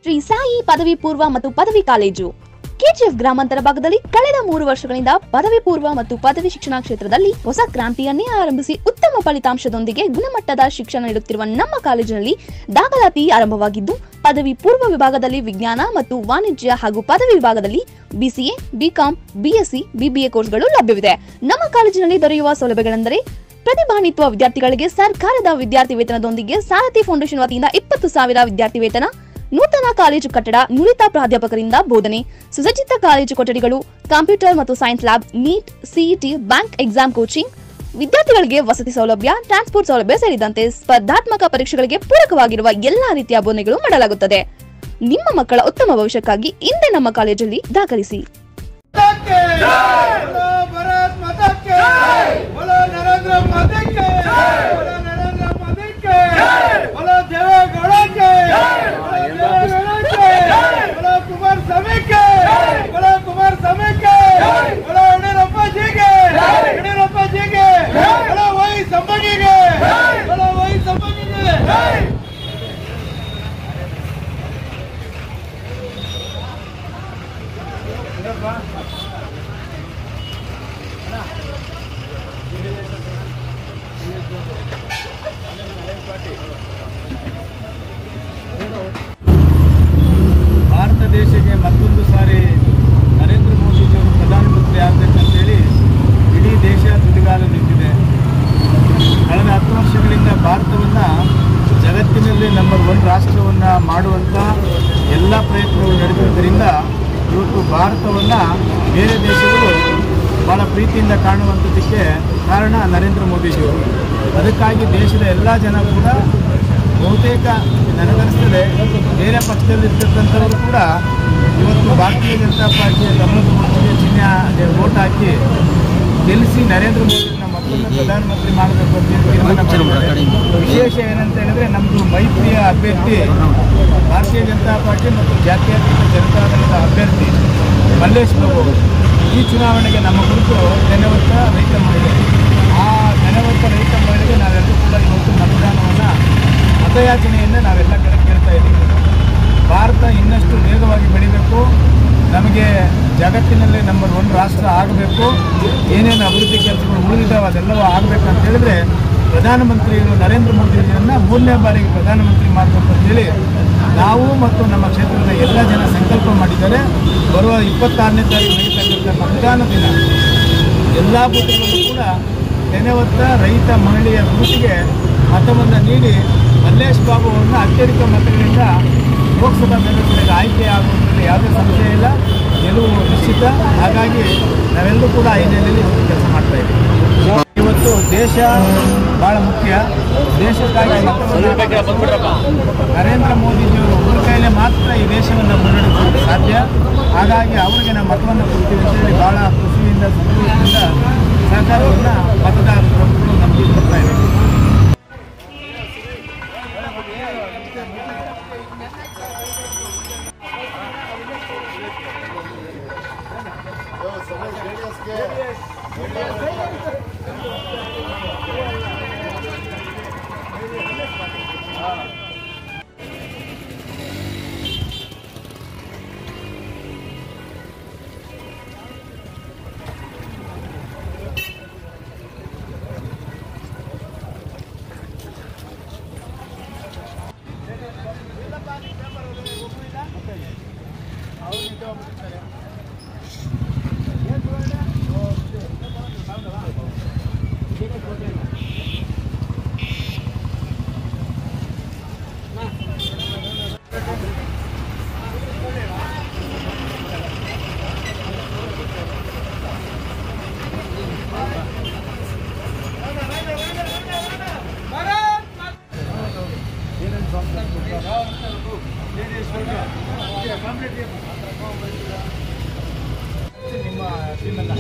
ಶ್ರೀ ಸಾಯಿ ಪದವಿ ಪೂರ್ವ ಮತ್ತು ಪದವಿ ಕಾಲೇಜು ಕೆಜಿಎಫ್ ಗ್ರಾಮಾಂತರ ಭಾಗದಲ್ಲಿ ಕಳೆದ 3 ವರ್ಷಗಳಿಂದ ಪದವಿ ಪೂರ್ವ ಮತ್ತು ಪದವಿ ಶಿಕ್ಷಣ ಕ್ಷೇತ್ರದಲ್ಲಿ ಹೊಸ ಕ್ರಾಂತಿಯನ್ನೇ ಆರಂಭಿಸಿ ಉತ್ತಮ ಫಲಿತಾಂಶದೊಂದಿಗೆ ಗುಣಮಟ್ಟದ ಶಿಕ್ಷಣ ನೀಡುತ್ತಿರುವ ನಮ್ಮ ಕಾಲೇಜಿನಲ್ಲಿ ದಾಖಲಾತಿ ಆರಂಭವಾಗಿದ್ದು, ಪದವಿ ಪೂರ್ವ ವಿಭಾಗದಲ್ಲಿ ವಿಜ್ಞಾನ ಮತ್ತು ವಾಣಿಜ್ಯ ಹಾಗೂ ಪದವಿ ವಿಭಾಗದಲ್ಲಿ ಬಿಸಿಎ, ಬಿಕಾಂ, ಬಿಎಸ್ಸಿ, ಬಿಬಿಎ ಕೋರ್ಸ್ಗಳು ಲಭ್ಯವಿದೆ. ನಮ್ಮ ಕಾಲೇಜಿನಲ್ಲಿ ದೊರೆಯುವ ಸೌಲಭ್ಯಗಳೆಂದರೆ ಪ್ರತಿಭಾನ್ವಿತ ವಿದ್ಯಾರ್ಥಿಗಳಿಗೆ ಸರ್ಕಾರದ ವಿದ್ಯಾರ್ಥಿ ವೇತನದೊಂದಿಗೆ ಸಾರಥಿ ಫೌಂಡೇಶನ್ ವತಿಯಿಂದ 20,000 ವಿದ್ಯಾರ್ಥಿ ವೇತನ, ನೂತನ ಕಾಲೇಜು ಕಟ್ಟಡ, ನುರಿತ ಪ್ರಾಧ್ಯಾಪಕರಿಂದ ಬೋಧನೆ, ಸುಸಜ್ಜಿತ ಕಾಲೇಜು ಕೊಠಡಿಗಳು, ಕಂಪ್ಯೂಟರ್ ಮತ್ತು science lab, NEET, CET, bank exam coaching, ವಿದ್ಯಾರ್ಥಿಗಳಿಗೆ ವಸತಿ ಸೌಲಭ್ಯ, ಟ್ರಾನ್ಸ್ಪೋರ್ಟ್ ಸೌಲಭ್ಯ ಸೇರಿದಂತೆ ಸ್ಪರ್ಧಾತ್ಮಕ ಪರೀಕ್ಷೆಗಳಿಗೆ ಪೂರಕವಾಗಿರುವ ಎಲ್ಲಾ ರೀತಿಯ ಬೋಧನೆಗಳು ಮಾಡಲಾಗುತ್ತದೆ. ನಿಮ್ಮ ಮಕ್ಕಳ ಉತ್ತಮ ಭವಿಷ್ಯಕ್ಕಾಗಿ ಇಂದೇ ನಮ್ಮ ಕಾಲೇಜಲ್ಲಿ ದಾಖಲಿಸಿ. ಭಾರತ ದೇಶಕ್ಕೆ ಮತ್ತೊಂದು ಸಾರಿ ನರೇಂದ್ರ ಮೋದಿಜಿಯವರು ಪ್ರಧಾನಮಂತ್ರಿ ಆಗಬೇಕಂತೇಳಿ ಇಡೀ ದೇಶ ತುದಿಗಾಲು ನಿಂತಿದೆ. ಕಳೆದ 10 ವರ್ಷಗಳಿಂದ ಭಾರತವನ್ನು ಜಗತ್ತಿನಲ್ಲಿ ನಂಬರ್ 1 ರಾಷ್ಟ್ರವನ್ನು ಮಾಡುವಂಥ ಎಲ್ಲ ಪ್ರಯತ್ನಗಳು ನಡೆದಿರುವುದರಿಂದ ಇವತ್ತು ಭಾರತವನ್ನು ಬೇರೆ ದೇಶಗಳು ಭಾಳ ಪ್ರೀತಿಯಿಂದ ಕಾಣುವಂಥದ್ದಕ್ಕೆ ಕಾರಣ ನರೇಂದ್ರ ಮೋದಿಜಿಯವರು. ಅದಕ್ಕಾಗಿ ದೇಶದ ಎಲ್ಲ ಜನ ಕೂಡ ಬಹುತೇಕ ನನಗನ್ನಿಸ್ತದೆ ಬೇರೆ ಪಕ್ಷದಲ್ಲಿರ್ತಕ್ಕಂಥವರು ಕೂಡ ಇವತ್ತು ಭಾರತೀಯ ಜನತಾ ಪಾರ್ಟಿಯ ಗಮನದ ಮುಟ್ಟಿಗೆ ಚಿಹ್ನೆ ವೋಟ್ ಹಾಕಿ ಗೆಲ್ಲಿಸಿ ನರೇಂದ್ರ ಮೋದಿನ ಮತ್ತೊಮ್ಮೆ ಪ್ರಧಾನಮಂತ್ರಿ ಮಾಡಬೇಕು ಅಂತ ತೀರ್ಮಾನ ಮಾಡಿದ್ದಾರೆ. ವಿಶೇಷ ಏನಂತ ಹೇಳಿದ್ರೆ ನಮ್ಮದು ಮೈತ್ರಿಯ ಅಭ್ಯರ್ಥಿ ಭಾರತೀಯ ಜನತಾ ಪಾರ್ಟಿ ಮತ್ತು ಜಾತ್ಯತೀತ ಜನತಾದಳದ ಅಭ್ಯರ್ಥಿ ಮಲ್ಲೇಶ್ ಬಾಬು ಈ ಚುನಾವಣೆಗೆ ನಮ್ಮ ಕುರಿತು ಧನ್ಯವಾದ ರೈತ ಮಹಿಳೆ. ಆ ಧನ್ಯವಾದ ರೈತ ಮಹಿಳೆಗೆ ನಾವೆಲ್ಲರೂ ಕೂಡ ಇವತ್ತು ಮತದಾನವನ್ನು ಮತಯಾಚನೆಯಿಂದ ನಾವೆಲ್ಲ ಕಡೆ ಕೇಳ್ತಾ ಇದ್ದೀವಿ. ಭಾರತ ಇನ್ನಷ್ಟು ವೇಗವಾಗಿ ಬೆಳಿಬೇಕು, ನಮಗೆ ಜಗತ್ತಿನಲ್ಲೇ ನಂಬರ್ 1 ರಾಷ್ಟ್ರ ಆಗಬೇಕು, ಏನೇನು ಅಭಿವೃದ್ಧಿ ಕೆಲಸಗಳು ಉಳಿದಿದ್ದಾವೆ ಅದೆಲ್ಲವೂ ಆಗಬೇಕಂತ ಹೇಳಿದ್ರೆ ಪ್ರಧಾನಮಂತ್ರಿಗಳು ನರೇಂದ್ರ ಮೋದಿಜಿಯನ್ನು 3ನೇ ಬಾರಿಗೆ ಪ್ರಧಾನಮಂತ್ರಿ ಮಾಡಬೇಕು ಅಂತೇಳಿ ನಾವು ಮತ್ತು ನಮ್ಮ ಕ್ಷೇತ್ರದ ಎಲ್ಲ ಜನ ಸಂಕಲ್ಪ ಮಾಡಿದ್ದಾರೆ. ಬರುವ 26ನೇ ತಾರೀಕು ನಡೀತಕ್ಕಂಥ ಮತದಾನ ದಿನ ಎಲ್ಲ ಬೂತ್ಗಳಲ್ಲೂ ಕೂಡ ಧನ್ಯವಾದ ರೈತ ಮಹಿಳೆಯ ಗುರುತಿಗೆ ಮತವನ್ನು ನೀಡಿ ಮಲ್ಲೇಶ್ ಬಾಬು ಅವರನ್ನು ಅತ್ಯಧಿಕ ಮತಗಳಿಂದ ಲೋಕಸಭಾ ಸದಸ್ಯರಿಗೆ ಆಯ್ಕೆ ಆಗುವುದರಲ್ಲಿ ಯಾವುದೇ ಸಂಶಯ ಇಲ್ಲ, ಗೆಲುವು ನಿಶ್ಚಿತ. ಹಾಗಾಗಿ ನಾವೆಲ್ಲರೂ ಕೂಡ ಈ ನೆಲೆಯಲ್ಲಿ ಕೆಲಸ ಮಾಡ್ತಾ ಇದ್ದೀವಿ. ಇವತ್ತು ದೇಶ ಭಾಳ ಮುಖ್ಯ. ದೇಶಕ್ಕಾಗಿ ನರೇಂದ್ರ ಮೋದಿಜಿಯವರು ಒಬ್ಬರ ಕೈಲೇ ಮಾತ್ರ ಈ ದೇಶವನ್ನು ಮುನ್ನಡೆಸಲು ಸಾಧ್ಯ. ಹಾಗಾಗಿ ಅವರಿಗೆ ನಾವು ಮತವನ್ನು ಕೊಡ್ತೀವಿ ಅಂತೇಳಿ ಭಾಳ ಖುಷಿಯಿಂದ ಸಂತೋಷದಿಂದ ಸಹಕಾರವನ್ನು ಮತದಾರರು ನಮಗೆ ಕೊಡ್ತಾ ಇದ್ದೀವಿ. ನಿಮ್ಮ ಟೀಮಲ್ಲ